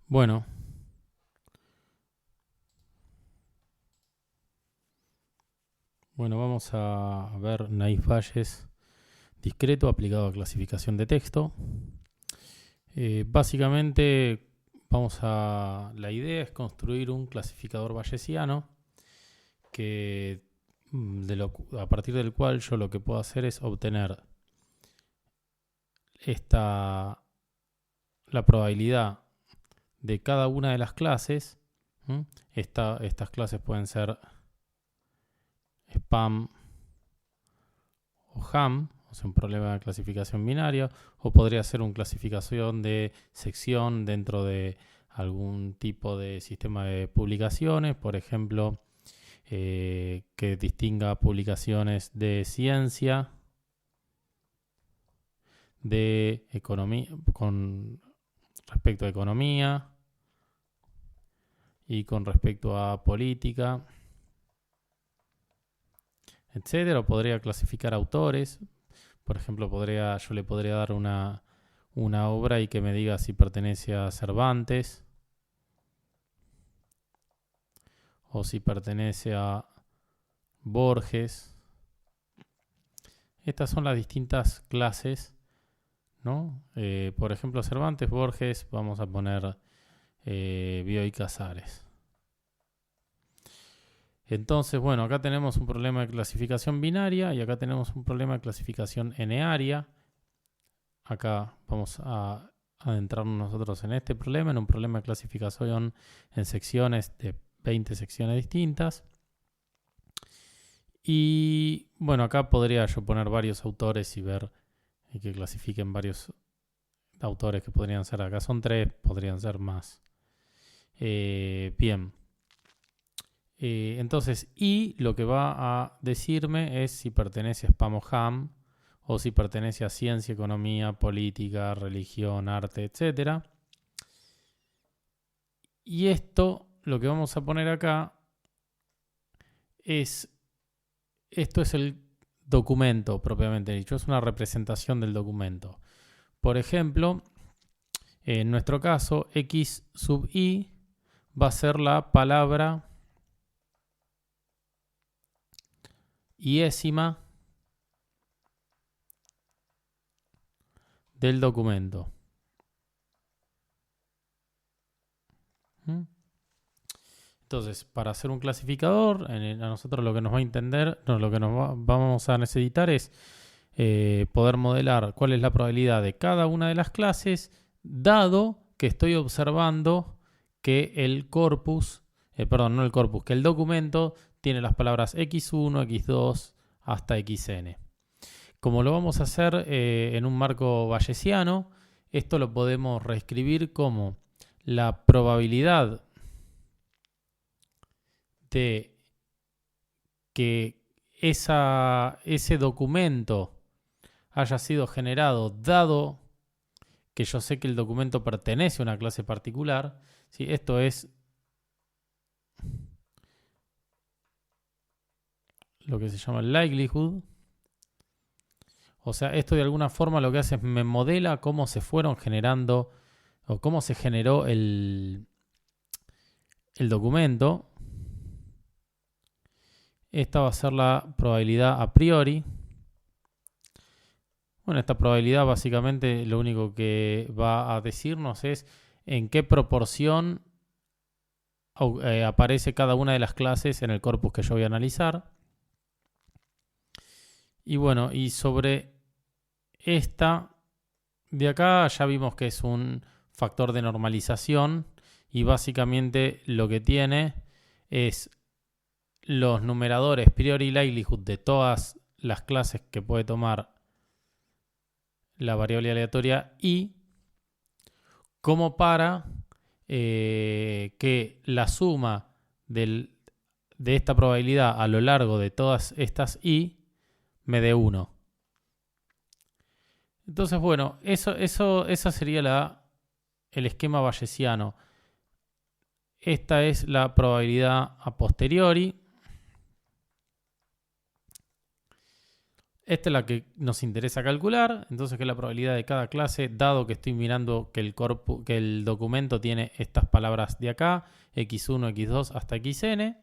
Bueno, vamos a ver Naive Bayes discreto aplicado a clasificación de texto. Básicamente, la idea es construir un clasificador bayesiano que a partir del cual yo lo que puedo hacer es obtener la probabilidad de cada una de las clases. Estas clases pueden ser spam o ham, o sea, un problema de clasificación binaria, o podría ser una clasificación de sección dentro de algún tipo de sistema de publicaciones, por ejemplo, que distinga publicaciones de ciencia, de economía, con respecto a economía y con respecto a política, etcétera. O podría clasificar autores. Por ejemplo, yo le podría dar una obra y que me diga si pertenece a Cervantes o si pertenece a Borges. Estas son las distintas clases, ¿no? Por ejemplo, Cervantes, Borges, vamos a poner Bioy Casares. Entonces, bueno, acá tenemos un problema de clasificación binaria y acá tenemos un problema de clasificación enearia. Acá vamos a adentrarnos nosotros en este problema, en un problema de clasificación en secciones de 20 secciones distintas. Y bueno, acá podría yo poner varios autores y ver y que clasifiquen varios autores que podrían ser. Acá son 3, podrían ser más. Bien. Entonces, y lo que va a decirme es si pertenece a Spam o Ham, o si pertenece a ciencia, economía, política, religión, arte, etc. Y esto, lo que vamos a poner acá, esto es el documento propiamente dicho, es una representación del documento. Por ejemplo, en nuestro caso, X sub I va a ser la palabra iésima del documento. Entonces, para hacer un clasificador, a nosotros lo que nos va a entender, lo que vamos a necesitar es poder modelar cuál es la probabilidad de cada una de las clases, dado que estoy observando que el corpus, que el documento tiene las palabras x1, x2 hasta xn. Como lo vamos a hacer en un marco bayesiano, esto lo podemos reescribir como la probabilidad de que ese documento haya sido generado dado que yo sé que el documento pertenece a una clase particular. ¿Sí? Esto es lo que se llama likelihood. O sea, esto de alguna forma lo que hace es me modela cómo se fueron generando o cómo se generó el documento. Esta va a ser la probabilidad a priori. Bueno, esta probabilidad básicamente lo único que va a decirnos es en qué proporción aparece cada una de las clases en el corpus que yo voy a analizar. Y bueno, y sobre esta de acá ya vimos que es un factor de normalización y básicamente lo que tiene es los numeradores priori likelihood de todas las clases que puede tomar la variable aleatoria y como para que la suma de esta probabilidad a lo largo de todas estas i me dé 1. Entonces, bueno, esa sería el esquema bayesiano. Esta es la probabilidad a posteriori. Esta es la que nos interesa calcular, entonces que es la probabilidad de cada clase, dado que estoy mirando que el documento tiene estas palabras de acá, x1, x2 hasta xn.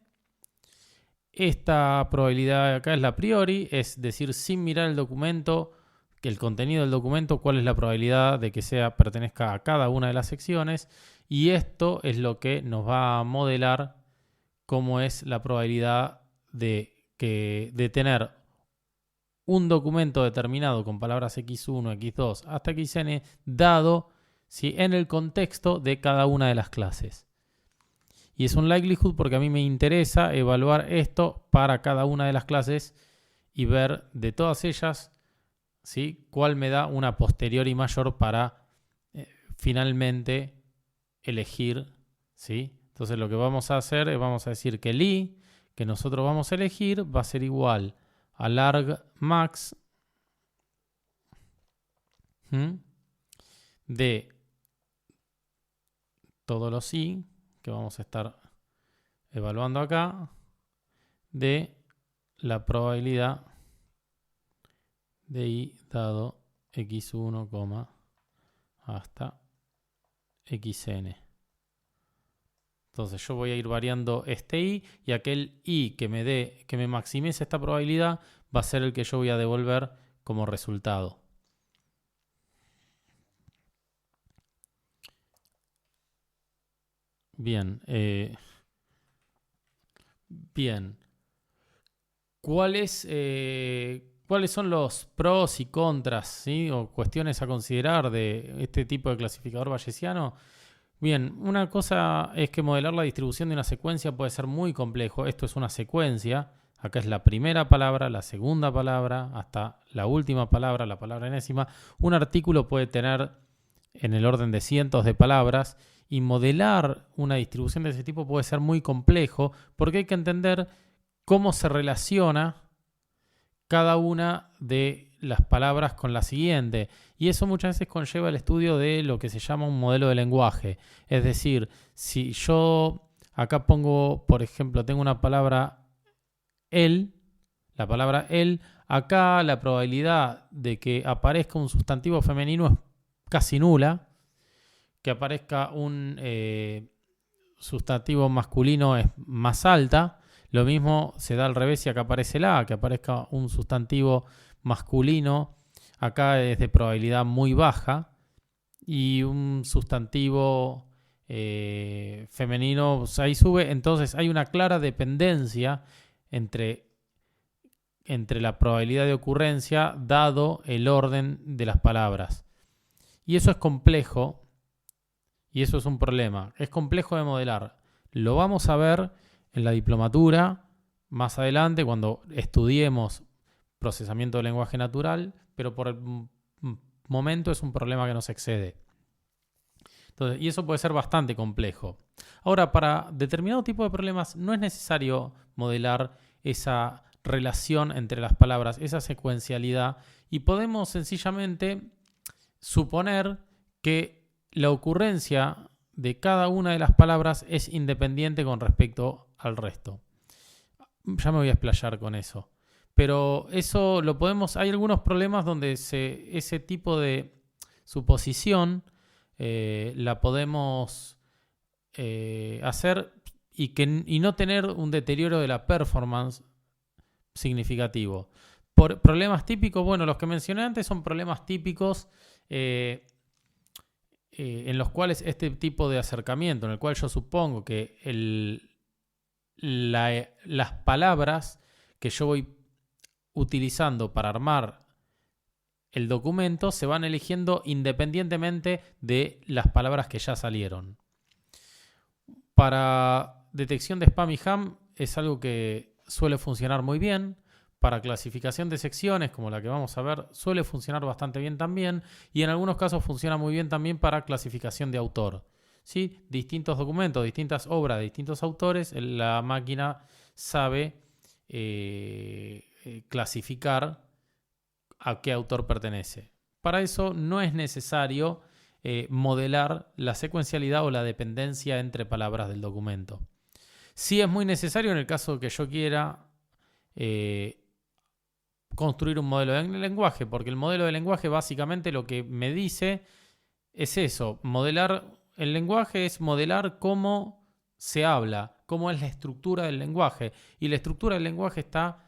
Esta probabilidad de acá es la a priori, es decir, sin mirar el documento, que el contenido del documento, cuál es la probabilidad de que pertenezca a cada una de las secciones, y esto es lo que nos va a modelar cómo es la probabilidad de tener un documento determinado con palabras x1, x2 hasta xn, dado ¿sí? en el contexto de cada una de las clases. Y es un likelihood porque a mí me interesa evaluar esto para cada una de las clases y ver de todas ellas ¿sí? cuál me da una posteriori mayor para finalmente elegir. ¿sí? Entonces lo que vamos a hacer es vamos a decir que el i que nosotros vamos a elegir va a ser igual a larg max de todos los i que vamos a estar evaluando acá de la probabilidad de i dado x1, hasta xn. Entonces yo voy a ir variando este i y aquel i que me maximice esta probabilidad va a ser el que yo voy a devolver como resultado. Bien. Bien. ¿Cuáles son los pros y contras, ¿sí? o cuestiones a considerar de este tipo de clasificador bayesiano? Bien, una cosa es que modelar la distribución de una secuencia puede ser muy complejo. Esto es una secuencia. Acá es la primera palabra, la segunda palabra, hasta la última palabra, la palabra enésima. Un artículo puede tener en el orden de cientos de palabras y modelar una distribución de ese tipo puede ser muy complejo porque hay que entender cómo se relaciona cada una de las palabras con la siguiente. Y eso muchas veces conlleva el estudio de lo que se llama un modelo de lenguaje. Es decir, si yo acá pongo, por ejemplo, tengo una palabra el, la palabra el, acá la probabilidad de que aparezca un sustantivo femenino es casi nula. Que aparezca un sustantivo masculino es más alta. Lo mismo se da al revés si acá aparece la, que aparezca un sustantivo masculino, acá es de probabilidad muy baja, y un sustantivo femenino ahí sube. Entonces hay una clara dependencia entre la probabilidad de ocurrencia dado el orden de las palabras. Y eso es complejo, y eso es un problema. Es complejo de modelar. Lo vamos a ver en la diplomatura más adelante cuando estudiemos procesamiento de lenguaje natural, pero por el momento es un problema que nos excede. Entonces, y eso puede ser bastante complejo. Ahora, para determinado tipo de problemas no es necesario modelar esa relación entre las palabras, esa secuencialidad, y podemos sencillamente suponer que la ocurrencia de cada una de las palabras es independiente con respecto al resto. Ya me voy a explayar con eso. Pero eso lo podemos... Hay algunos problemas donde ese tipo de suposición la podemos hacer y no tener un deterioro de la performance significativo. Por problemas típicos, bueno, los que mencioné antes son problemas típicos en los cuales este tipo de acercamiento, en el cual yo supongo que las palabras que yo voy utilizando para armar el documento se van eligiendo independientemente de las palabras que ya salieron. Para detección de spam y ham es algo que suele funcionar muy bien. Para clasificación de secciones, como la que vamos a ver, suele funcionar bastante bien también. Y en algunos casos funciona muy bien también para clasificación de autor. ¿Sí? Distintos documentos, distintas obras de distintos autores, la máquina sabe clasificar a qué autor pertenece. Para eso no es necesario modelar la secuencialidad o la dependencia entre palabras del documento. Sí es muy necesario en el caso que yo quiera construir un modelo de lenguaje, porque el modelo de lenguaje básicamente lo que me dice es eso. Modelar el lenguaje es modelar cómo se habla, cómo es la estructura del lenguaje. Y la estructura del lenguaje está,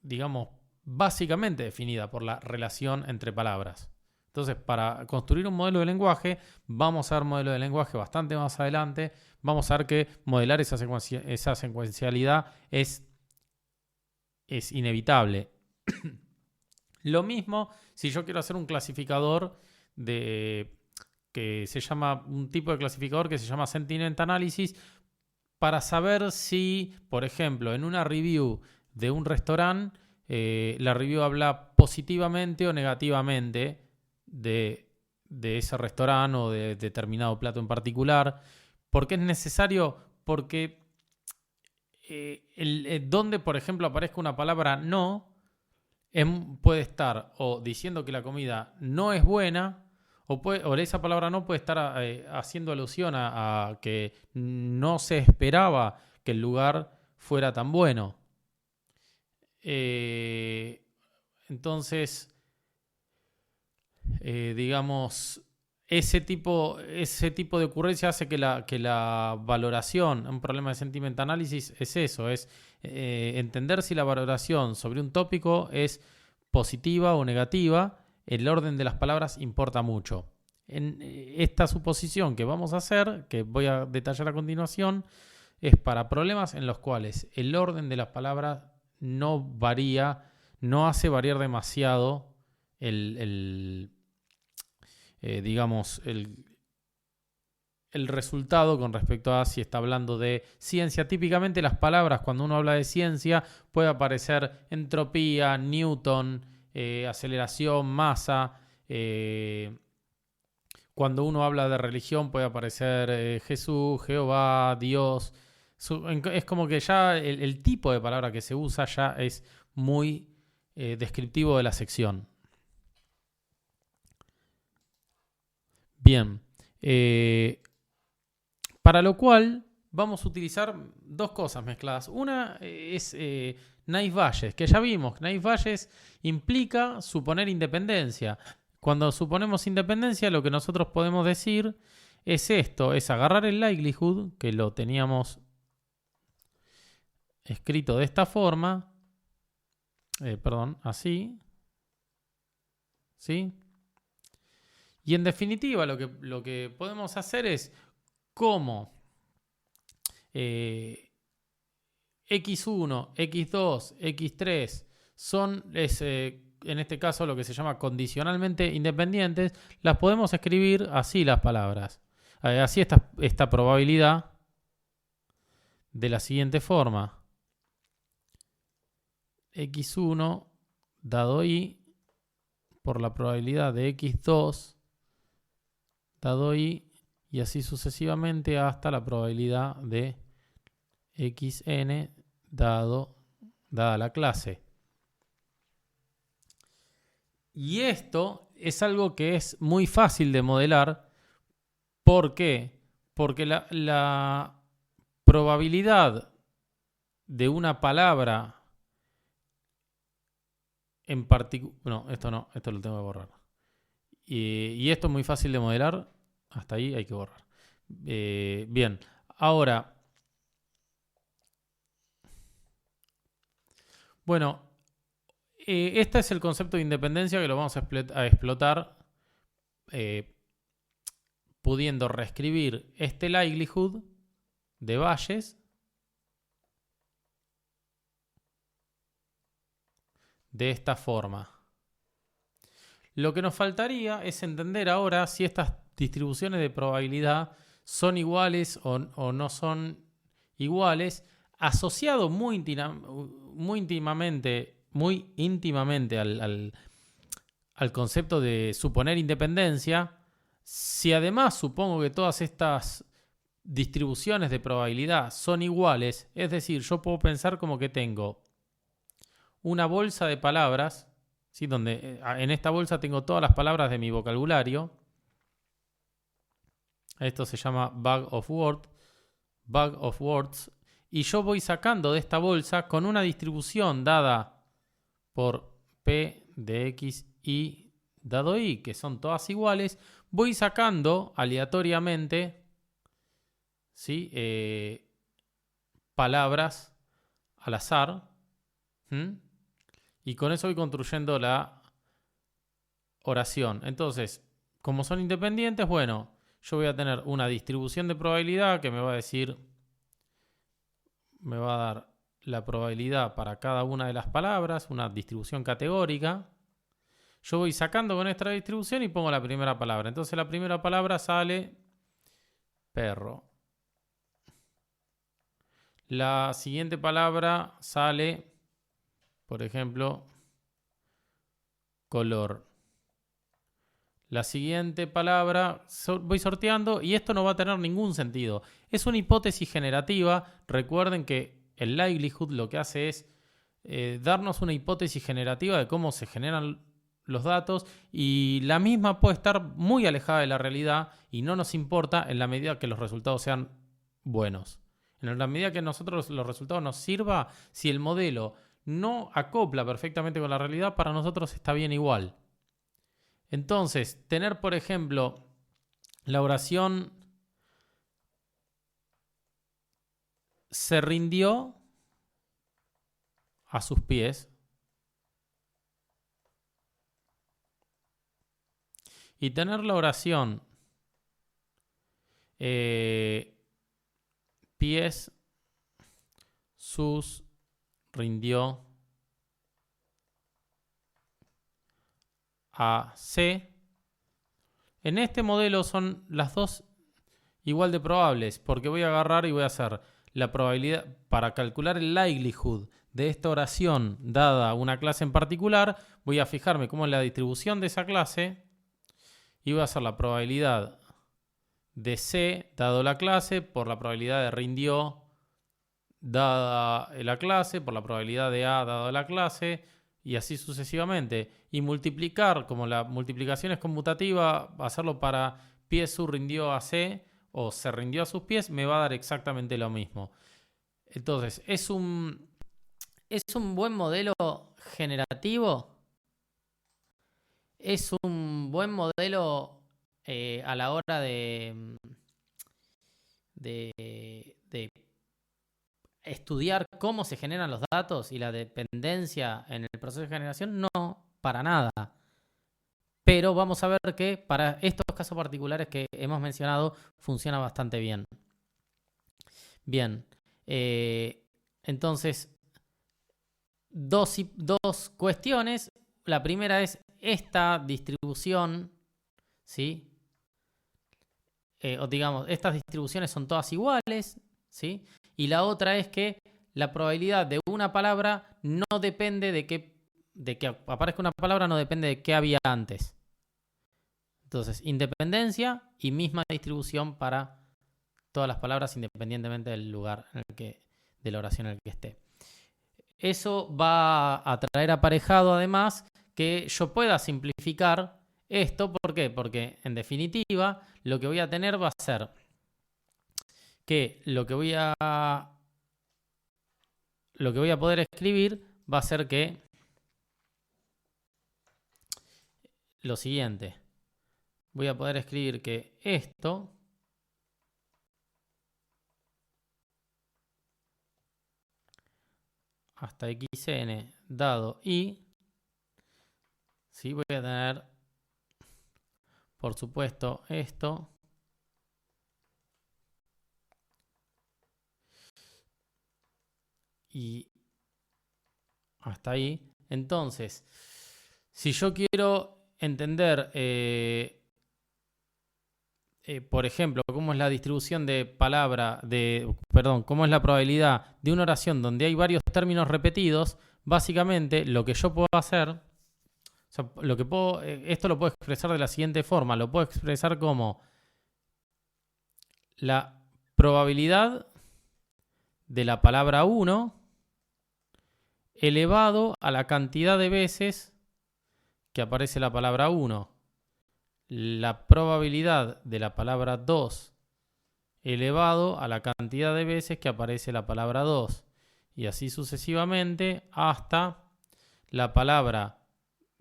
digamos, básicamente definida por la relación entre palabras. Entonces, para construir un modelo de lenguaje, vamos a ver modelo de lenguaje bastante más adelante. Vamos a ver que modelar esa secuencialidad es inevitable. Lo mismo si yo quiero hacer un clasificador que se llama, un tipo de clasificador que se llama Sentiment Analysis, para saber si, por ejemplo, en una review de un restaurante, la review habla positivamente o negativamente de ese restaurante o de determinado plato en particular. ¿Por qué es necesario? Porque donde, por ejemplo, aparezca una palabra no, puede estar o diciendo que la comida no es buena, o esa palabra no puede estar haciendo alusión a que no se esperaba que el lugar fuera tan bueno. Entonces, digamos, ese tipo de ocurrencia hace que la valoración, un problema de sentiment analysis es eso, es entender si la valoración sobre un tópico es positiva o negativa. El orden de las palabras importa mucho. En esta suposición que vamos a hacer, que voy a detallar a continuación, es para problemas en los cuales el orden de las palabras no varía, no hace variar demasiado digamos, el resultado con respecto a si está hablando de ciencia. Típicamente las palabras, cuando uno habla de ciencia, puede aparecer entropía, Newton, aceleración, masa. Cuando uno habla de religión puede aparecer Jesús, Jehová, Dios. Es como que ya el tipo de palabra que se usa ya es muy descriptivo de la sección. Bien, para lo cual vamos a utilizar dos cosas mezcladas. Una es Naive-Bayes, que ya vimos. Naive-Bayes implica suponer independencia. Cuando suponemos independencia, lo que nosotros podemos decir es esto, es agarrar el likelihood, que lo teníamos escrito de esta forma, así, ¿sí? Y en definitiva lo que podemos hacer es cómo X1, X2, X3 son, en este caso, lo que se llama condicionalmente independientes, las podemos escribir así las palabras. Así esta probabilidad de la siguiente forma. X1 dado Y por la probabilidad de X2 dado Y, y así sucesivamente hasta la probabilidad de xn dada la clase. Y esto es algo que es muy fácil de modelar. ¿Por qué? Porque la probabilidad de una palabra en particular... No, esto lo tengo que borrar. Y esto es muy fácil de modelar. Hasta ahí hay que borrar. Bien, ahora... Bueno, este es el concepto de independencia que lo vamos a explotar pudiendo reescribir este likelihood de Bayes de esta forma. Lo que nos faltaría es entender ahora si estas distribuciones de probabilidad son iguales o no son iguales, asociado muy íntimamente al concepto de suponer independencia. Si además supongo que todas estas distribuciones de probabilidad son iguales, es decir, yo puedo pensar como que tengo una bolsa de palabras, ¿sí? Donde en esta bolsa tengo todas las palabras de mi vocabulario. Esto se llama bag of words. y yo voy sacando de esta bolsa con una distribución dada por P de X y dado Y, que son todas iguales, voy sacando aleatoriamente, ¿sí? Palabras al azar. Y con eso voy construyendo la oración. Entonces, como son independientes, bueno, yo voy a tener una distribución de probabilidad que me va a decir, me va a dar la probabilidad para cada una de las palabras, una distribución categórica. Yo voy sacando con esta distribución y pongo la primera palabra. Entonces la primera palabra sale perro. La siguiente palabra sale, por ejemplo, color. La siguiente palabra voy sorteando y esto no va a tener ningún sentido. Es una hipótesis generativa. Recuerden que el likelihood lo que hace es darnos una hipótesis generativa de cómo se generan los datos, y la misma puede estar muy alejada de la realidad y no nos importa en la medida que los resultados sean buenos. En la medida que a nosotros los resultados nos sirva, si el modelo no acopla perfectamente con la realidad, para nosotros está bien igual. Entonces, tener, por ejemplo, la oración se rindió a sus pies, y tener la oración pies sus rindió a C. En este modelo son las dos igual de probables, porque voy a agarrar y voy a hacer la probabilidad para calcular el likelihood de esta oración dada una clase en particular. Voy a fijarme cómo es la distribución de esa clase y voy a hacer la probabilidad de C dado la clase por la probabilidad de rindió dada la clase por la probabilidad de A dado la clase, y así sucesivamente. Y multiplicar, como la multiplicación es conmutativa, hacerlo para pies su rindió a C o se rindió a sus pies, me va a dar exactamente lo mismo. Entonces, ¿es un buen modelo generativo? ¿Es un buen modelo a la hora de estudiar cómo se generan los datos y la dependencia en el proceso de generación? No, para nada. Pero vamos a ver que para estos casos particulares que hemos mencionado funciona bastante bien. Bien, entonces, dos cuestiones. La primera es esta distribución, ¿sí? O digamos, estas distribuciones son todas iguales, ¿sí? Y la otra es que la probabilidad de una palabra no depende de que aparezca una palabra, no depende de qué había antes. Entonces, independencia y misma distribución para todas las palabras independientemente del lugar en el que, de la oración en el que esté. Eso va a traer aparejado además que yo pueda simplificar esto. ¿Por qué? Porque en definitiva lo que voy a tener va a ser que lo que voy a poder escribir va a ser que lo siguiente. Voy a poder escribir que esto hasta xn dado y, ¿sí? Voy a tener, por supuesto, esto y hasta ahí. Entonces, si yo quiero entender, por ejemplo, cómo es la distribución de cómo es la probabilidad de una oración donde hay varios términos repetidos, básicamente lo que yo puedo hacer, o sea, esto lo puedo expresar de la siguiente forma. Lo puedo expresar como la probabilidad de la palabra 1 elevado a la cantidad de veces que aparece la palabra 1. La probabilidad de la palabra 2 elevado a la cantidad de veces que aparece la palabra 2. Y así sucesivamente hasta la palabra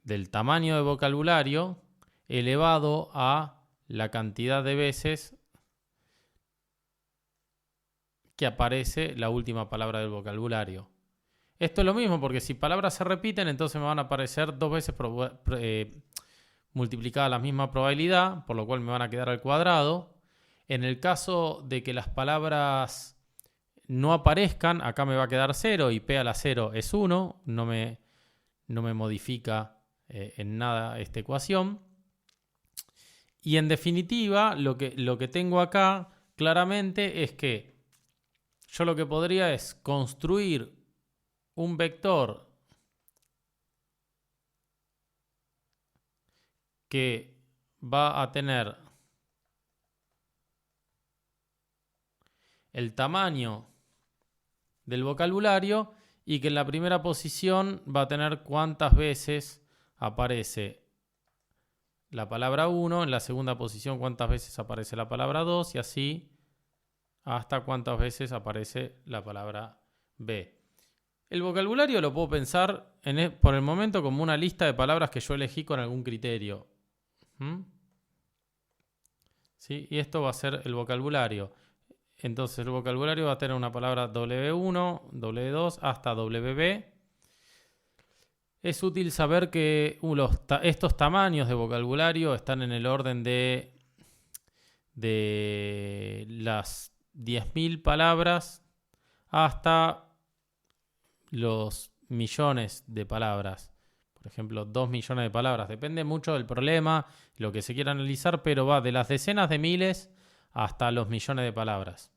del tamaño de vocabulario elevado a la cantidad de veces que aparece la última palabra del vocabulario. Esto es lo mismo porque si palabras se repiten, entonces me van a aparecer 2 veces multiplicada la misma probabilidad, por lo cual me van a quedar al cuadrado. En el caso de que las palabras no aparezcan, acá me va a quedar 0 y P a la 0 es 1, no me modifica en nada esta ecuación. Y en definitiva, lo que tengo acá claramente es que yo lo que podría es construir un vector que va a tener el tamaño del vocabulario y que en la primera posición va a tener cuántas veces aparece la palabra 1, en la segunda posición cuántas veces aparece la palabra 2 y así hasta cuántas veces aparece la palabra B. El vocabulario lo puedo pensar por el momento como una lista de palabras que yo elegí con algún criterio. ¿Sí? Y esto va a ser el vocabulario. Entonces el vocabulario va a tener una palabra W1, W2 hasta WB. Es útil saber que estos tamaños de vocabulario están en el orden de las 10.000 palabras hasta los millones de palabras. Por ejemplo, 2 millones de palabras. Depende mucho del problema, lo que se quiera analizar, pero va de las decenas de miles hasta los millones de palabras.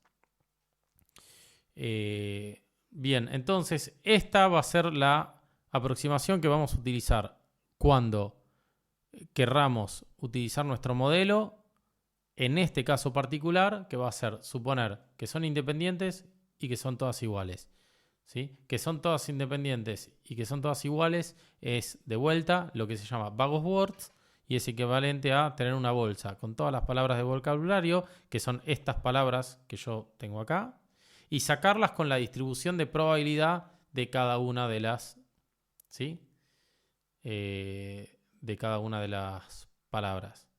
Bien, entonces esta va a ser la aproximación que vamos a utilizar cuando querramos utilizar nuestro modelo. En este caso particular, que va a ser suponer que son independientes y que son todas iguales. ¿Sí? Que son todas independientes y que son todas iguales es, de vuelta, lo que se llama bag of words y es equivalente a tener una bolsa con todas las palabras de vocabulario, que son estas palabras que yo tengo acá, y sacarlas con la distribución de probabilidad de cada una de las, ¿sí? De cada una de las palabras.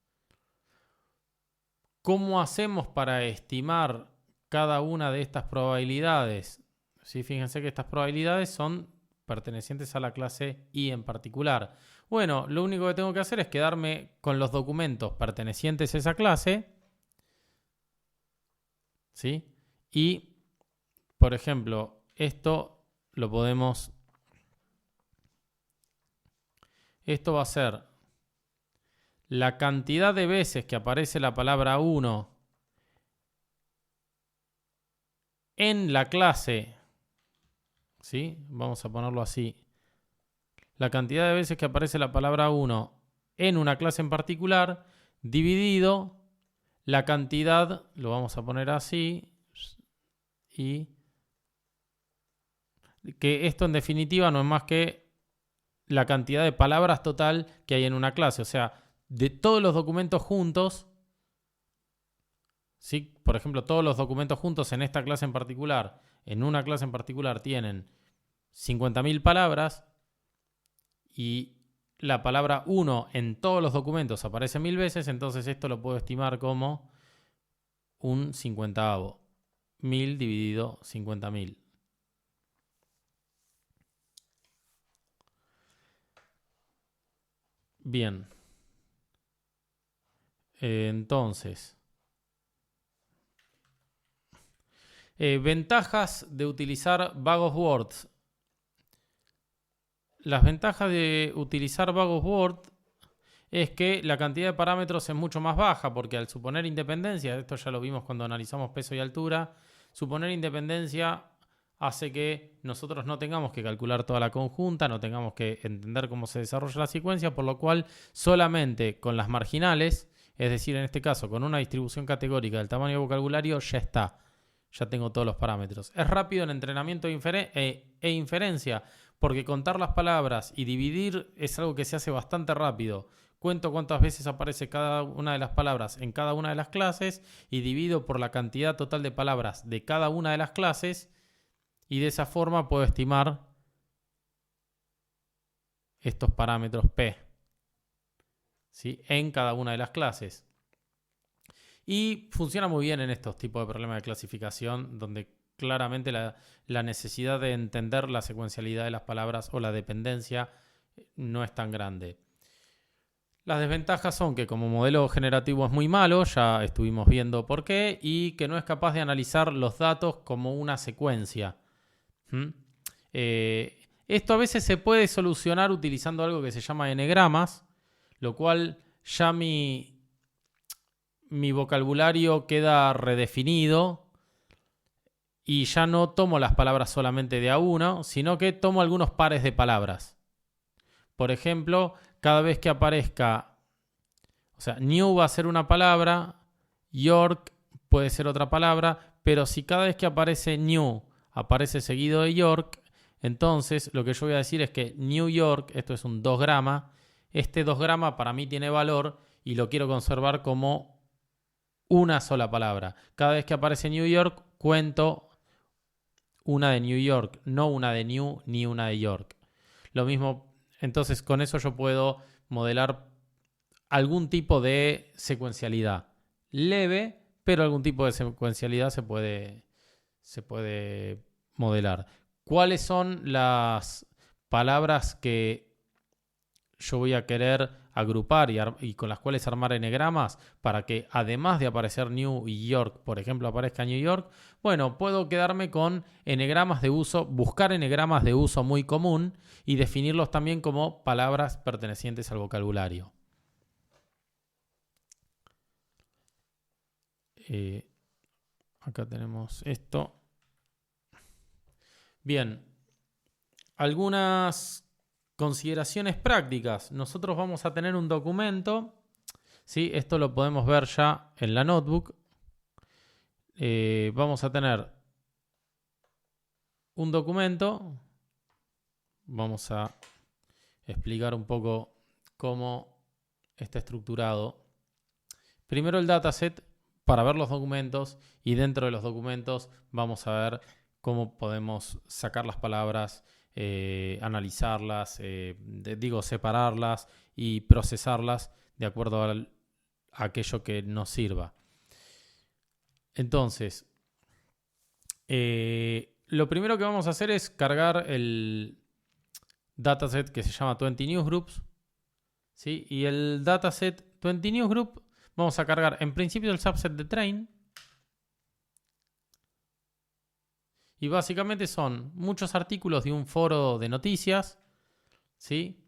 ¿Cómo hacemos para estimar cada una de estas probabilidades? Sí, fíjense que estas probabilidades son pertenecientes a la clase I en particular. Bueno, lo único que tengo que hacer es quedarme con los documentos pertenecientes a esa clase. ¿Sí? Y, por ejemplo, esto lo podemos... Esto va a ser la cantidad de veces que aparece la palabra 1 en la clase, ¿sí? Vamos a ponerlo así. La cantidad de veces que aparece la palabra 1 en una clase en particular, dividido la cantidad, lo vamos a poner así, y que esto en definitiva no es más que la cantidad de palabras total que hay en una clase, o sea, de todos los documentos juntos, ¿sí? Por ejemplo, todos los documentos juntos en esta clase en particular, en una clase en particular tienen 50.000 palabras y la palabra 1 en todos los documentos aparece 1000 veces, entonces esto lo puedo estimar como un 50avo. 1000 dividido 50.000. Bien. Entonces, ventajas de utilizar bag of words. Las ventajas de utilizar bag of words es que la cantidad de parámetros es mucho más baja, porque al suponer independencia, esto ya lo vimos cuando analizamos peso y altura, suponer independencia hace que nosotros no tengamos que calcular toda la conjunta, no tengamos que entender cómo se desarrolla la secuencia, por lo cual solamente con las marginales, es decir, en este caso con una distribución categórica del tamaño de vocabulario, ya está. Ya tengo todos los parámetros. Es rápido en entrenamiento e inferencia, porque contar las palabras y dividir es algo que se hace bastante rápido cuento cuántas veces aparece cada una de las palabras en cada una de las clases y divido por la cantidad total de palabras de cada una de las clases y de esa forma puedo estimar estos parámetros P, ¿sí?, en cada una de las clases. Y funciona muy bien en estos tipos de problemas de clasificación donde claramente la necesidad de entender la secuencialidad de las palabras o la dependencia no es tan grande. Las desventajas son que como modelo generativo es muy malo, ya estuvimos viendo por qué, y que no es capaz de analizar los datos como una secuencia. Esto a veces se puede solucionar utilizando algo que se llama enegramas, lo cual ya mi vocabulario queda redefinido y ya no tomo las palabras solamente de a uno, sino que tomo algunos pares de palabras. Por ejemplo, cada vez que aparezca, o sea, new va a ser una palabra, York puede ser otra palabra, pero si cada vez que aparece new aparece seguido de York, entonces lo que yo voy a decir es que New York, esto es un 2 grama, este 2 grama para mí tiene valor y lo quiero conservar como una sola palabra. Cada vez que aparece New York, cuento una de New York, no una de New ni una de York. Lo mismo, entonces con eso yo puedo modelar algún tipo de secuencialidad leve, pero algún tipo de secuencialidad se puede modelar. ¿Cuáles son las palabras que yo voy a querer agrupar y con las cuales armar enegramas para que además de aparecer New y York, por ejemplo, aparezca New York? Bueno, puedo quedarme con enegramas de uso, buscar enegramas de uso muy común y definirlos también como palabras pertenecientes al vocabulario. Acá tenemos esto. Bien, algunas consideraciones prácticas. Nosotros vamos a tener un documento, ¿sí? Esto lo podemos ver ya en la notebook. Vamos a tener un documento. Vamos a explicar un poco cómo está estructurado. Primero el dataset para ver los documentos y dentro de los documentos vamos a ver cómo podemos sacar las palabras, analizarlas, separarlas y procesarlas de acuerdo a aquello que nos sirva. Entonces, lo primero que vamos a hacer es cargar el dataset que se llama 20 Newsgroups, ¿sí? Y el dataset 20 Newsgroup vamos a cargar en principio el subset de train. Y básicamente son muchos artículos de un foro de noticias, ¿sí?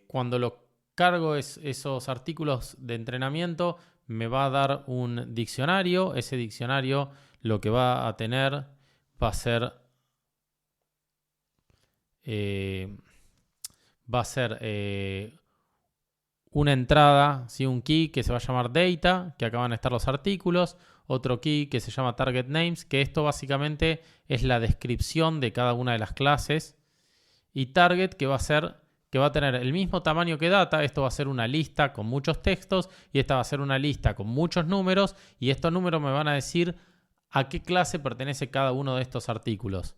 Cuando lo cargo esos artículos de entrenamiento, me va a dar un diccionario. Ese diccionario lo que va a tener va a ser una entrada, ¿sí? Un key que se va a llamar data, que acá van a estar los artículos. Otro key que se llama target names, que esto básicamente es la descripción de cada una de las clases. Y target, que va a tener el mismo tamaño que data. Esto va a ser una lista con muchos textos y esta va a ser una lista con muchos números. Y estos números me van a decir a qué clase pertenece cada uno de estos artículos.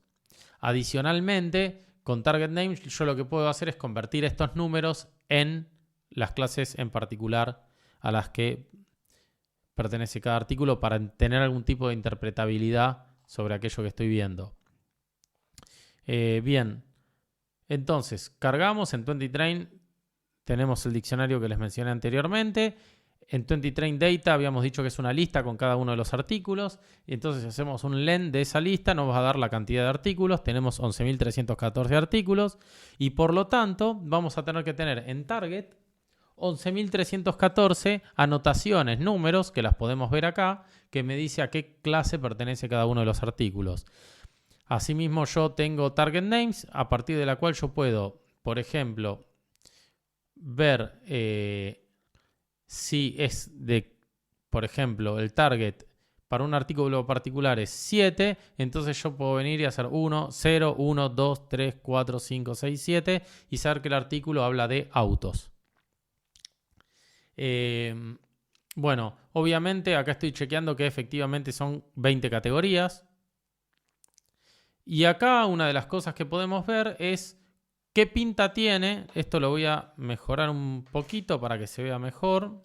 Adicionalmente, con target names yo lo que puedo hacer es convertir estos números en las clases en particular a las que pertenece cada artículo para tener algún tipo de interpretabilidad sobre aquello que estoy viendo. Bien, entonces cargamos en 20train, tenemos el diccionario que les mencioné anteriormente. En 20train data habíamos dicho que es una lista con cada uno de los artículos. Y entonces hacemos un len de esa lista, nos va a dar la cantidad de artículos. Tenemos 11.314 artículos y por lo tanto vamos a tener que tener en target 11.314 anotaciones, números, que las podemos ver acá, que me dice a qué clase pertenece cada uno de los artículos. Asimismo, yo tengo target names, a partir de la cual yo puedo, por ejemplo, ver si es de, por ejemplo, el target para un artículo particular es 7, entonces yo puedo venir y hacer 1, 0, 1, 2, 3, 4, 5, 6, 7 y saber que el artículo habla de autos. Bueno, obviamente acá estoy chequeando que efectivamente son 20 categorías. Y acá una de las cosas que podemos ver es qué pinta tiene. Esto lo voy a mejorar un poquito para que se vea mejor.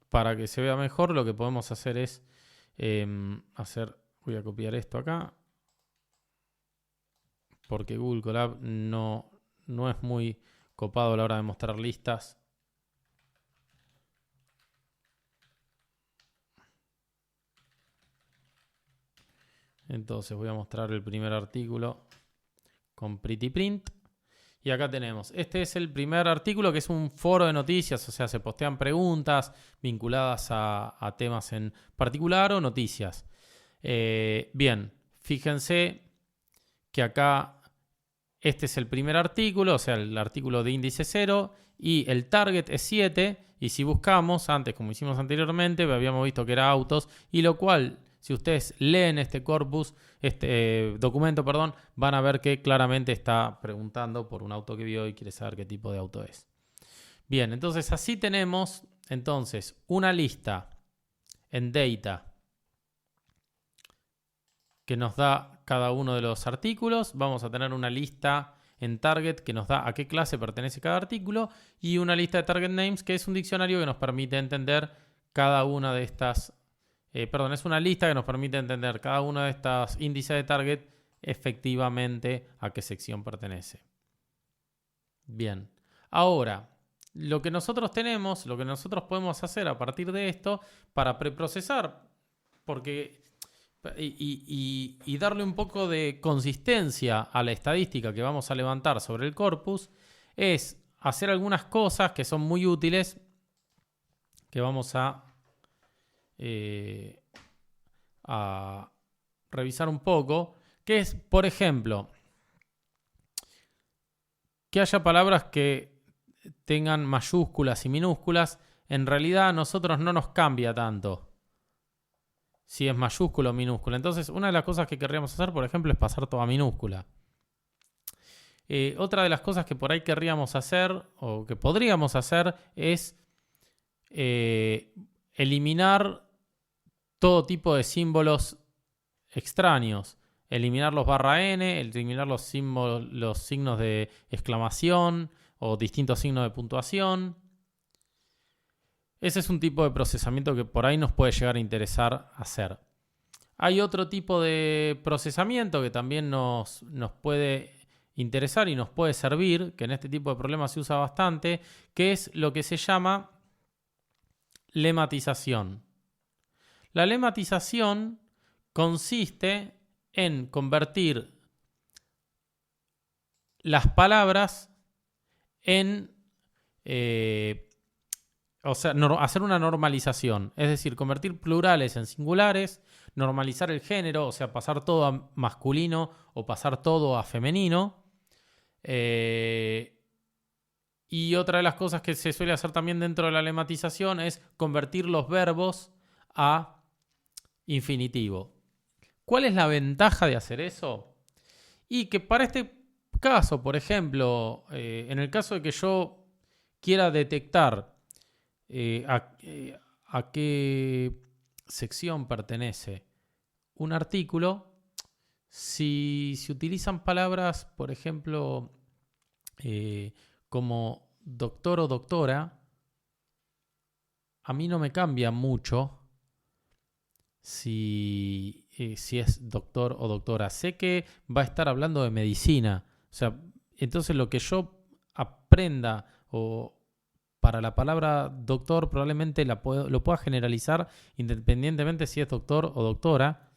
Para que se vea mejor, lo que podemos hacer es voy a copiar esto acá, porque Google Colab no es muy copado a la hora de mostrar listas. Entonces voy a mostrar el primer artículo con Pretty Print. Y acá tenemos, este es el primer artículo que es un foro de noticias, o sea, se postean preguntas vinculadas a temas en particular o noticias. Bien, fíjense que acá este es el primer artículo, o sea, el artículo de índice 0 y el target es 7. Y si buscamos, antes como hicimos anteriormente, habíamos visto que era autos, y lo cual, si ustedes leen este corpus, este documento, perdón, van a ver que claramente está preguntando por un auto que vio y quiere saber qué tipo de auto es. Bien, entonces así tenemos una lista en data que nos da cada uno de los artículos. Vamos a tener una lista en target que nos da a qué clase pertenece cada artículo y una lista de target names que es un diccionario que nos permite entender cada una de estas. Es una lista que nos permite entender cada una de estas índices de target efectivamente a qué sección pertenece. Bien, ahora lo que nosotros podemos hacer a partir de esto para preprocesar, porque y darle un poco de consistencia a la estadística que vamos a levantar sobre el corpus, es hacer algunas cosas que son muy útiles, que vamos a revisar un poco, que es, por ejemplo, que haya palabras que tengan mayúsculas y minúsculas. En realidad a nosotros no nos cambia tanto si es mayúscula o minúscula. Entonces, una de las cosas que querríamos hacer, por ejemplo, es pasar todo a minúscula. Otra de las cosas que por ahí querríamos hacer, o que podríamos hacer, es eliminar todo tipo de símbolos extraños. Eliminar los /n, eliminar los signos de exclamación o distintos signos de puntuación. Ese es un tipo de procesamiento que por ahí nos puede llegar a interesar hacer. Hay otro tipo de procesamiento que también nos puede interesar y nos puede servir, que en este tipo de problemas se usa bastante, que es lo que se llama lematización. La lematización consiste en convertir las palabras en hacer una normalización, es decir, convertir plurales en singulares, normalizar el género, o sea, pasar todo a masculino o pasar todo a femenino. Y otra de las cosas que se suele hacer también dentro de la lematización es convertir los verbos a infinitivo. ¿Cuál es la ventaja de hacer eso? Y que para este caso, por ejemplo, en el caso de que yo quiera detectar a qué sección pertenece un artículo, si se utilizan palabras, por ejemplo, como doctor o doctora, a mí no me cambia mucho si es doctor o doctora. Sé que va a estar hablando de medicina. O sea, entonces lo que yo aprenda para la palabra doctor probablemente lo pueda generalizar independientemente si es doctor o doctora.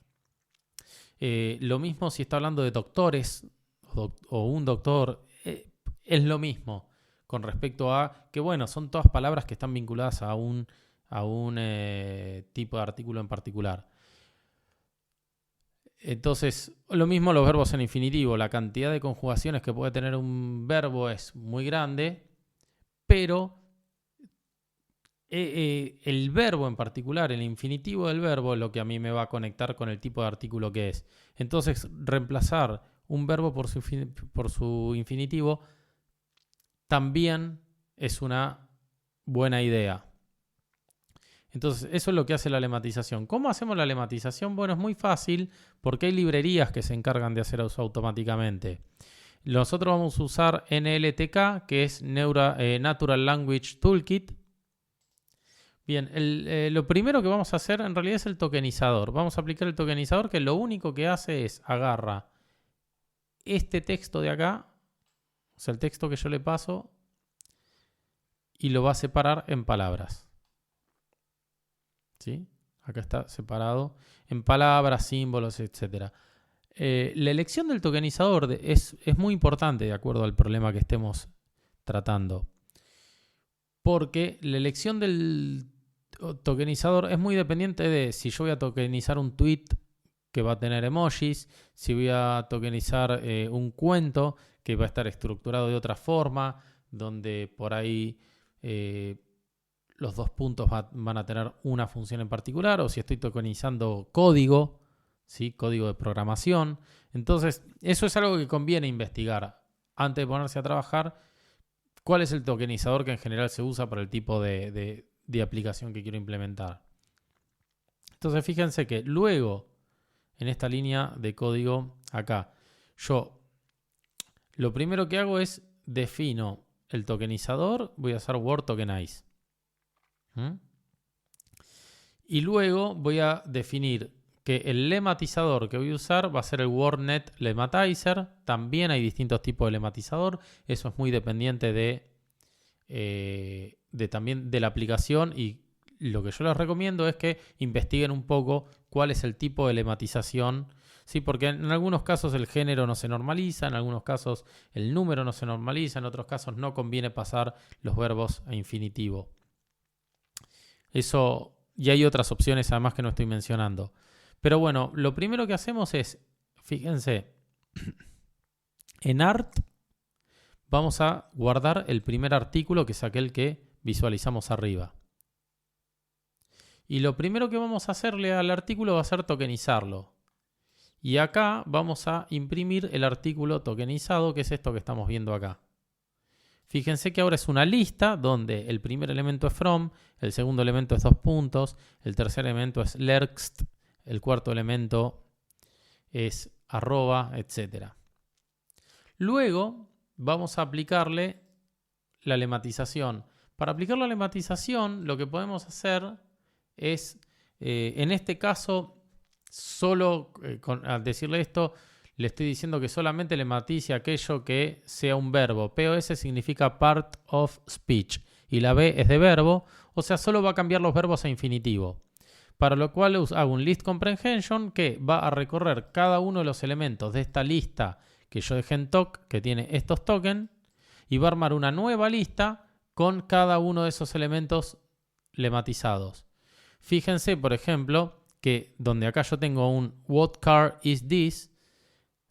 Lo mismo si está hablando de doctores o un doctor. Es lo mismo con respecto a que, bueno, son todas palabras que están vinculadas a un tipo de artículo en particular. Entonces, lo mismo los verbos en infinitivo. La cantidad de conjugaciones que puede tener un verbo es muy grande, pero el verbo en particular, el infinitivo del verbo, es lo que a mí me va a conectar con el tipo de artículo que es. Entonces, reemplazar un verbo por su infinitivo también es una buena idea. Entonces, eso es lo que hace la lematización. ¿Cómo hacemos la lematización? Bueno, es muy fácil porque hay librerías que se encargan de hacer eso automáticamente. Nosotros vamos a usar NLTK, que es Natural Language Toolkit. Bien, lo primero que vamos a hacer en realidad es el tokenizador. Vamos a aplicar el tokenizador, que lo único que hace es agarra este texto de acá, o sea, el texto que yo le paso, y lo va a separar en palabras. ¿Sí? Acá está separado en palabras, símbolos, etc. La elección del tokenizador es muy importante de acuerdo al problema que estemos tratando. Porque la elección del tokenizador es muy dependiente de si yo voy a tokenizar un tweet que va a tener emojis, si voy a tokenizar un cuento que va a estar estructurado de otra forma, donde por ahí los dos puntos van a tener una función en particular, o si estoy tokenizando código, ¿sí? Código de programación. Entonces, eso es algo que conviene investigar antes de ponerse a trabajar. ¿Cuál es el tokenizador que en general se usa para el tipo de aplicación que quiero implementar? Entonces, fíjense que luego, en esta línea de código acá, yo lo primero que hago es defino el tokenizador, voy a hacer word tokenize. Y luego voy a definir que el lematizador que voy a usar va a ser el WordNet Lematizer. También hay distintos tipos de lematizador. Eso es muy dependiente también de la aplicación, y lo que yo les recomiendo es que investiguen un poco cuál es el tipo de lematización. Sí, porque en algunos casos el género no se normaliza, en algunos casos el número no se normaliza, en otros casos no conviene pasar los verbos a infinitivo. Eso, y hay otras opciones además que no estoy mencionando. Pero bueno, lo primero que hacemos es, fíjense, en art vamos a guardar el primer artículo, que es aquel que visualizamos arriba. Y lo primero que vamos a hacerle al artículo va a ser tokenizarlo. Y acá vamos a imprimir el artículo tokenizado, que es esto que estamos viendo acá. Fíjense que ahora es una lista donde el primer elemento es from, el segundo elemento es 2 puntos, el tercer elemento es lerxt, el cuarto elemento es arroba, etc. Luego vamos a aplicarle la lematización. Para aplicar la lematización, lo que podemos hacer es, en este caso, solo al decirle esto, le estoy diciendo que solamente lematice aquello que sea un verbo. POS significa part of speech y la B es de verbo, o sea, solo va a cambiar los verbos a infinitivo. Para lo cual hago un list comprehension que va a recorrer cada uno de los elementos de esta lista que yo dejé en toc, que tiene estos tokens, y va a armar una nueva lista con cada uno de esos elementos lematizados. Fíjense, por ejemplo, que donde acá yo tengo un what car is this,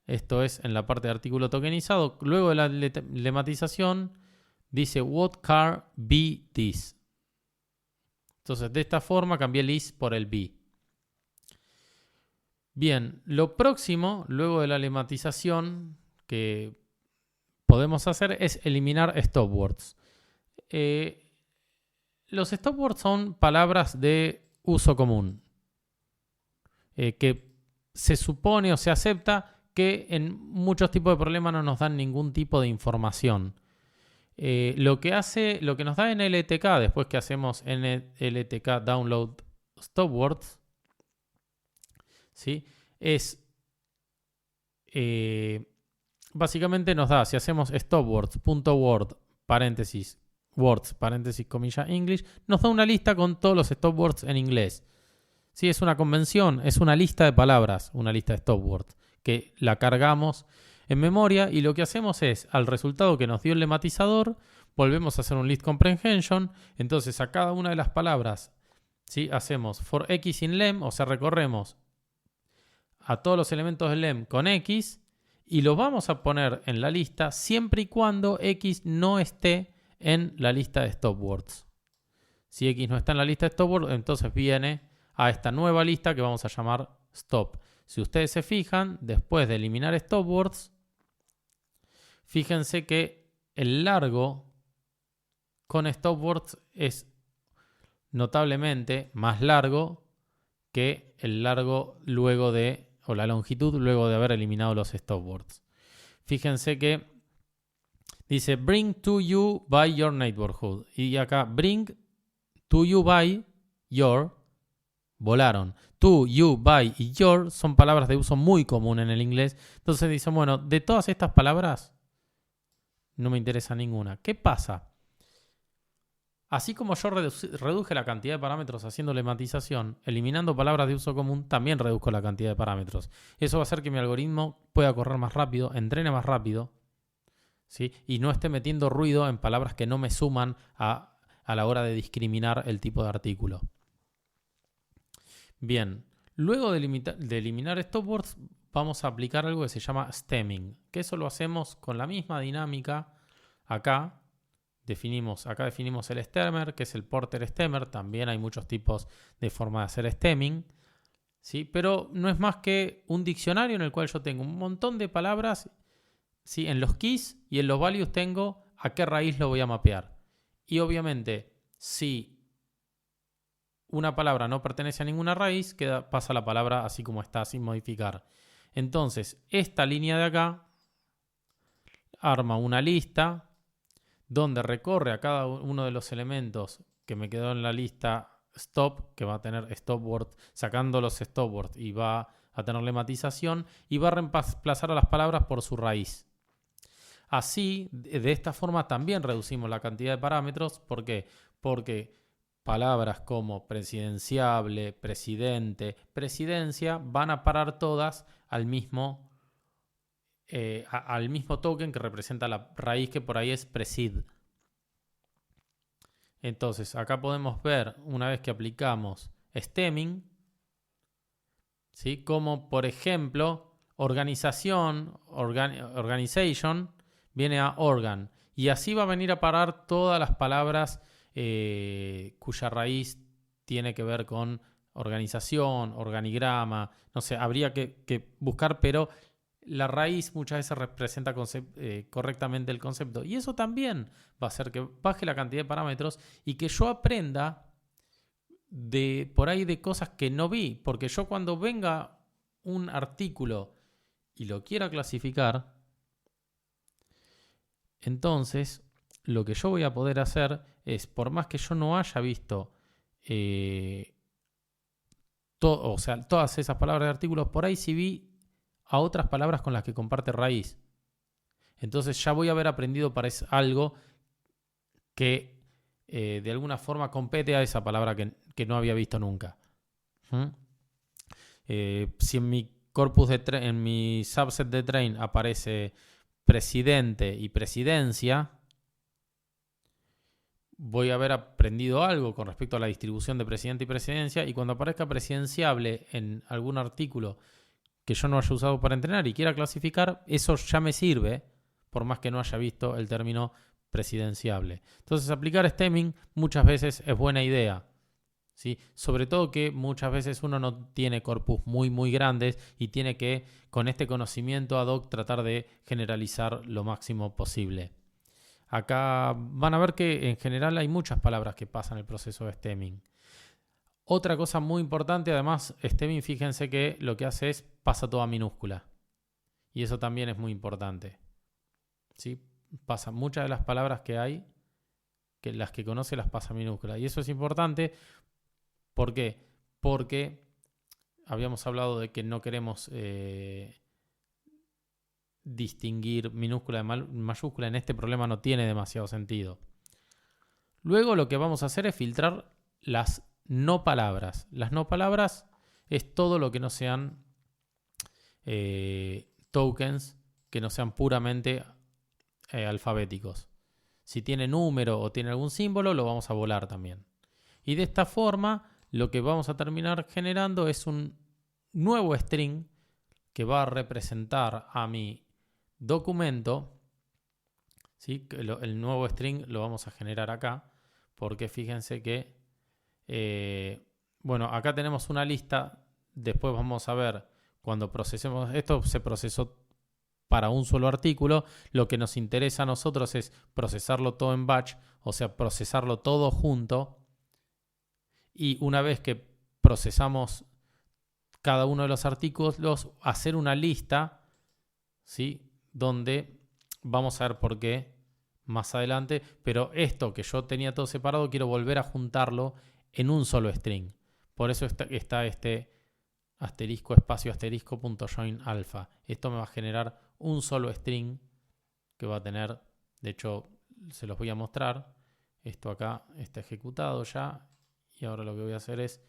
esto es en la parte de artículo tokenizado, luego de la lematización dice what car be this. Entonces de esta forma cambié el is por el be. Bien, lo próximo, luego de la lematización que podemos hacer es eliminar stopwords. Los stopwords son palabras de uso común, que se supone o se acepta que en muchos tipos de problemas no nos dan ningún tipo de información. Lo que nos da NLTK después que hacemos NLTK download stopwords, ¿sí? Es básicamente nos da, si hacemos stopwords.word paréntesis words paréntesis comilla English, nos da una lista con todos los stopwords en inglés. Sí, es una convención, es una lista de palabras, una lista de stopwords que la cargamos en memoria, y lo que hacemos es, al resultado que nos dio el lematizador, volvemos a hacer un list comprehension. Entonces a cada una de las palabras, ¿sí?, hacemos for x in lem, o sea, recorremos a todos los elementos del lem con x y lo vamos a poner en la lista siempre y cuando x no esté en la lista de stopwords. Si x no está en la lista de stopwords, entonces viene a esta nueva lista que vamos a llamar stop. Si ustedes se fijan, después de eliminar stop words, fíjense que el largo con stop words es notablemente más largo que el largo luego de, o la longitud luego de haber eliminado los stop words. Fíjense que dice bring to you by your neighborhood. Y acá bring to you by your, volaron. To, you, by y your son palabras de uso muy común en el inglés. Entonces dicen, bueno, de todas estas palabras no me interesa ninguna. ¿Qué pasa? Así como yo reduje la cantidad de parámetros haciendo lematización, eliminando palabras de uso común, también reduzco la cantidad de parámetros. Eso va a hacer que mi algoritmo pueda correr más rápido, entrene más rápido, ¿sí? Y no esté metiendo ruido en palabras que no me suman a la hora de discriminar el tipo de artículo. Bien, luego de eliminar stop words, vamos a aplicar algo que se llama stemming, que eso lo hacemos con la misma dinámica. Acá definimos el stemmer, que es el Porter stemmer. También hay muchos tipos de forma de hacer stemming, ¿sí? Pero no es más que un diccionario en el cual yo tengo un montón de palabras, ¿sí? En los keys y en los values tengo a qué raíz lo voy a mapear. Y obviamente, si una palabra no pertenece a ninguna raíz, pasa la palabra así como está, sin modificar. Entonces, esta línea de acá arma una lista donde recorre a cada uno de los elementos que me quedó en la lista stop, que va a tener stop word, sacando los stop words y va a tener lematización y va a reemplazar a las palabras por su raíz. Así, de esta forma también reducimos la cantidad de parámetros. ¿Por qué? Porque palabras como presidenciable, presidente, presidencia van a parar todas al mismo token que representa la raíz, que por ahí es presid. Entonces, acá podemos ver, una vez que aplicamos stemming, ¿sí? Como por ejemplo, organization viene a organ. Y así va a venir a parar todas las palabras cuya raíz tiene que ver con organización, organigrama. No sé, habría que buscar, pero la raíz muchas veces representa correctamente el concepto. Y eso también va a hacer que baje la cantidad de parámetros y que yo aprenda por ahí de cosas que no vi. Porque yo, cuando venga un artículo y lo quiera clasificar, entonces lo que yo voy a poder hacer es, por más que yo no haya visto todas esas palabras de artículos, por ahí sí vi a otras palabras con las que comparte raíz. Entonces ya voy a haber aprendido algo que de alguna forma compete a esa palabra que no había visto nunca. Si en mi corpus en mi subset de train aparece presidente y presidencia, voy a haber aprendido algo con respecto a la distribución de presidente y presidencia, y cuando aparezca presidenciable en algún artículo que yo no haya usado para entrenar y quiera clasificar, eso ya me sirve, por más que no haya visto el término presidenciable. Entonces, aplicar stemming muchas veces es buena idea, ¿sí? Sobre todo que muchas veces uno no tiene corpus muy grandes y tiene que, con este conocimiento ad hoc, tratar de generalizar lo máximo posible. Acá van a ver que en general hay muchas palabras que pasan el proceso de stemming. Otra cosa muy importante, además, stemming, fíjense que lo que hace es pasa toda minúscula. Y eso también es muy importante, ¿sí? Pasa muchas de las palabras que hay, que las que conoce las pasa minúsculas. Y eso es importante. ¿Por qué? Porque habíamos hablado de que no queremos distinguir minúscula de mayúscula. En este problema no tiene demasiado sentido. Luego lo que vamos a hacer es filtrar las no palabras. Las no palabras es todo lo que no sean tokens, que no sean puramente alfabéticos. Si tiene número o tiene algún símbolo, lo vamos a volar también. Y de esta forma, lo que vamos a terminar generando es un nuevo string que va a representar a mi documento, ¿sí? El nuevo string lo vamos a generar acá, porque fíjense que, bueno, acá tenemos una lista. Después vamos a ver Cuando procesemos, esto se procesó para un solo artículo, lo que nos interesa a nosotros es procesarlo todo en batch, o sea, procesarlo todo junto, y una vez que procesamos cada uno de los artículos, hacer una lista, ¿sí? Donde vamos a ver por qué más adelante, pero esto que yo tenía todo separado, quiero volver a juntarlo en un solo string. Por eso está este asterisco espacio asterisco punto join alpha. Esto me va a generar un solo string que va a tener, de hecho se los voy a mostrar. Esto acá está ejecutado ya y ahora lo que voy a hacer es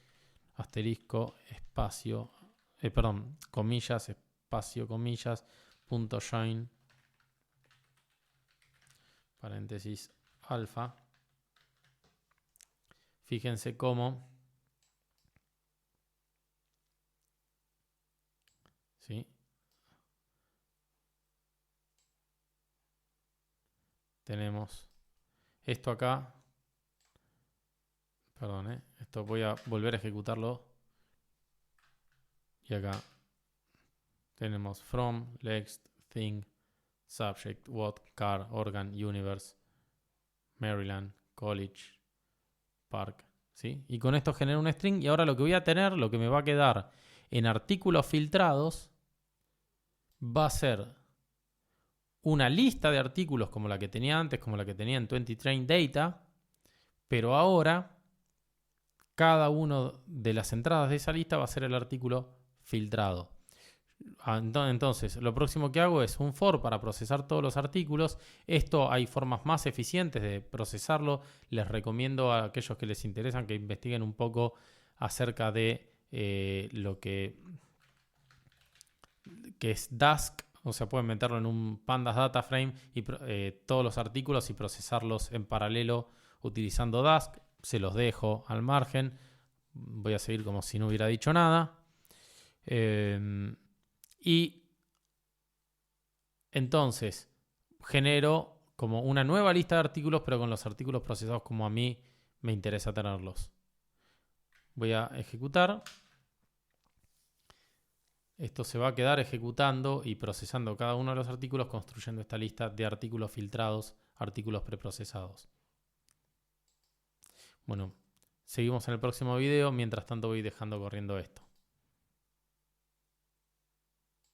asterisco espacio, comillas, espacio, comillas, punto join, paréntesis, alfa. Fíjense cómo, ¿sí? Tenemos esto acá, perdón, esto voy a volver a ejecutarlo. Y acá tenemos from, next, thing, subject, what, car, organ, universe, Maryland, college, park, ¿sí? Y con esto genero un string y ahora lo que voy a tener, lo que me va a quedar en artículos filtrados, va a ser una lista de artículos como la que tenía antes, como la que tenía en 20 Train Data, pero ahora cada una de las entradas de esa lista va a ser el artículo filtrado. Entonces, lo próximo que hago es un for para procesar todos los artículos. Esto hay formas más eficientes de procesarlo. Les recomiendo a aquellos que les interesan que investiguen un poco acerca de lo que es Dask. O sea, pueden meterlo en un Pandas Data Frame y todos los artículos y procesarlos en paralelo utilizando Dask. Se los dejo al margen. Voy a seguir como si no hubiera dicho nada. Y entonces genero como una nueva lista de artículos, pero con los artículos procesados como a mí me interesa tenerlos. Voy a ejecutar. Esto se va a quedar ejecutando y procesando cada uno de los artículos, construyendo esta lista de artículos filtrados, artículos preprocesados. Bueno, seguimos en el próximo video. Mientras tanto voy dejando corriendo esto.